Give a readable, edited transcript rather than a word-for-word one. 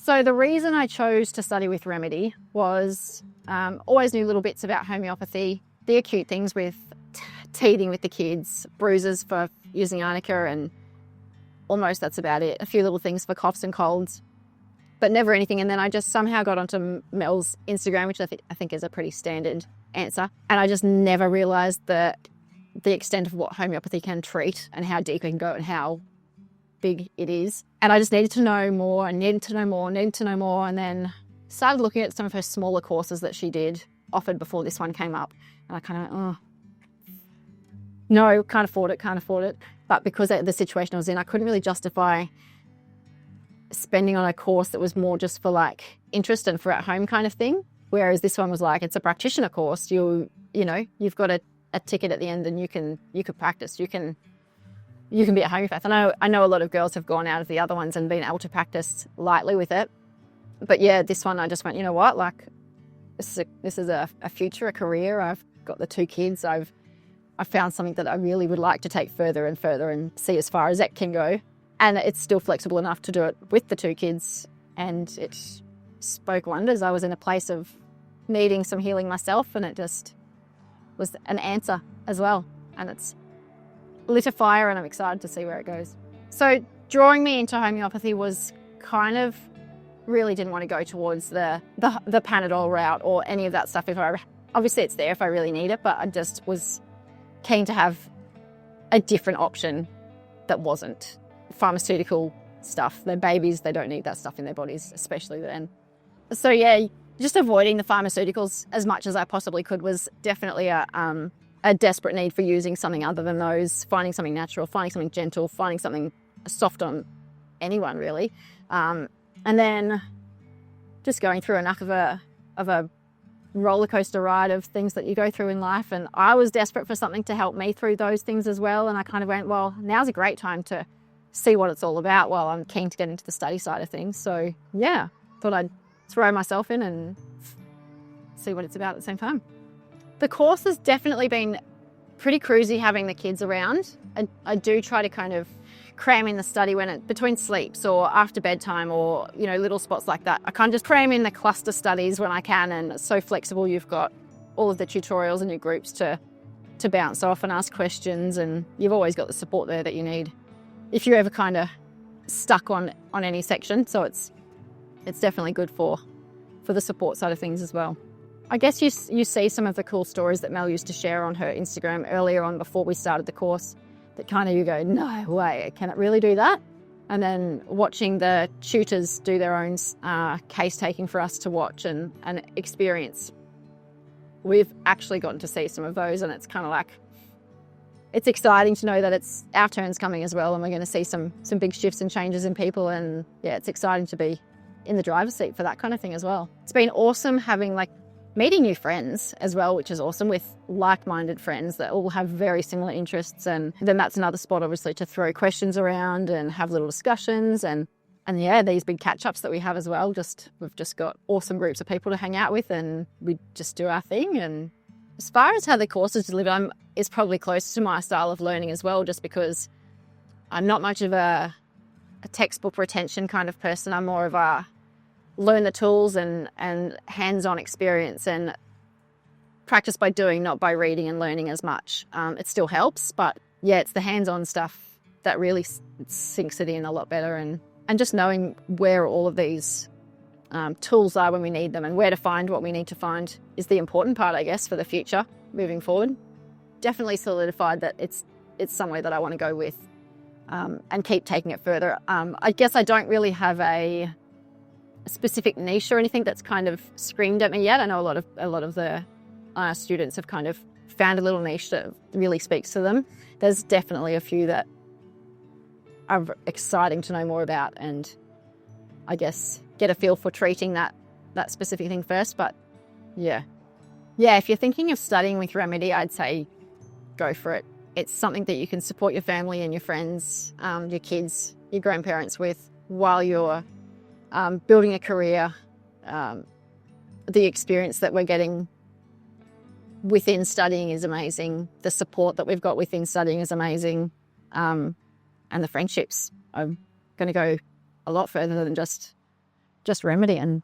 So the reason I chose to study with Remedy was always knew little bits about homeopathy, the acute things with teething with the kids, bruises for using Arnica, and almost that's about it. A few little things for coughs and colds, but never anything. And then I just somehow got onto Mel's Instagram, which I think is a pretty standard answer. And I just never realised the extent of what homeopathy can treat and how deep it can go and how big it is. And I just needed to know more and needed to know more. And then started looking at some of her smaller courses that she did, offered before this one came up. And I kind of went, no, can't afford it. But because of the situation I was in, I couldn't really justify spending on a course that was more just for like interest and for at home kind of thing. Whereas this one was like, it's a practitioner course. You've got a ticket at the end and you could practice. You can be a homeopath. And I know a lot of girls have gone out of the other ones and been able to practice lightly with it. But yeah, this one I just went, you know what, like this is a future, a career. I've got the 2 kids. I've found something that I really would like to take further and further and see as far as that can go. And it's still flexible enough to do it with the 2 kids. And it spoke wonders. I was in a place of needing some healing myself, and it just was an answer as well. And it's lit a fire, and I'm excited to see where it goes. So drawing me into homeopathy was kind of really didn't want to go towards the Panadol route or any of that stuff. Obviously it's there if I really need it, but I just was keen to have a different option that wasn't pharmaceutical stuff. They're babies, they don't need that stuff in their bodies, especially then. So yeah, just avoiding the pharmaceuticals as much as I possibly could was definitely a desperate need for using something other than those, finding something natural, finding something gentle, finding something soft on anyone really. And then just going through enough of a roller coaster ride of things that you go through in life. And I was desperate for something to help me through those things as well. And I kind of went, well, now's a great time to see what it's all about while I'm keen to get into the study side of things. So yeah, thought I'd throw myself in and see what it's about at the same time. The course has definitely been pretty cruisy having the kids around. I do try to kind of cram in the study between sleeps or after bedtime or, little spots like that. I kind of just cram in the cluster studies when I can, and it's so flexible. You've got all of the tutorials in your groups to bounce off and ask questions, and you've always got the support there that you need if you're ever kind of stuck on any section. So it's definitely good for the support side of things as well. I guess you see some of the cool stories that Mel used to share on her Instagram earlier on before we started the course that kind of you go, no way, can it really do that? And then watching the tutors do their own case taking for us to watch and experience. We've actually gotten to see some of those, and it's kind of like, it's exciting to know that it's our turn's coming as well, and we're going to see some big shifts and changes in people. And yeah, it's exciting to be in the driver's seat for that kind of thing as well. It's been awesome having meeting new friends as well, which is awesome, with like-minded friends that all have very similar interests. And then that's another spot, obviously, to throw questions around and have little discussions. And yeah, these big catch-ups that we have as well. We've just got awesome groups of people to hang out with, and we just do our thing. And as far as how the course is delivered, it's probably close to my style of learning as well, just because I'm not much of a textbook retention kind of person. I'm more of a learn the tools and hands-on experience and practice by doing, not by reading and learning as much. It still helps, but yeah, it's the hands-on stuff that really sinks it in a lot better, and just knowing where all of these tools are when we need them and where to find what we need to find is the important part, I guess, for the future moving forward. Definitely solidified that it's somewhere that I want to go with and keep taking it further. I guess I don't really have a specific niche or anything that's kind of screamed at me yet. I know a lot of the students have kind of found a little niche that really speaks to them. There's definitely a few that are exciting to know more about, and I guess get a feel for treating that specific thing first. But yeah, if you're thinking of studying with Remedy, I'd say go for it. It's something that you can support your family and your friends, your kids, your grandparents with while you're building a career. The experience that we're getting within studying is amazing. The support that we've got within studying is amazing. And the friendships are going to go a lot further than just just remedy and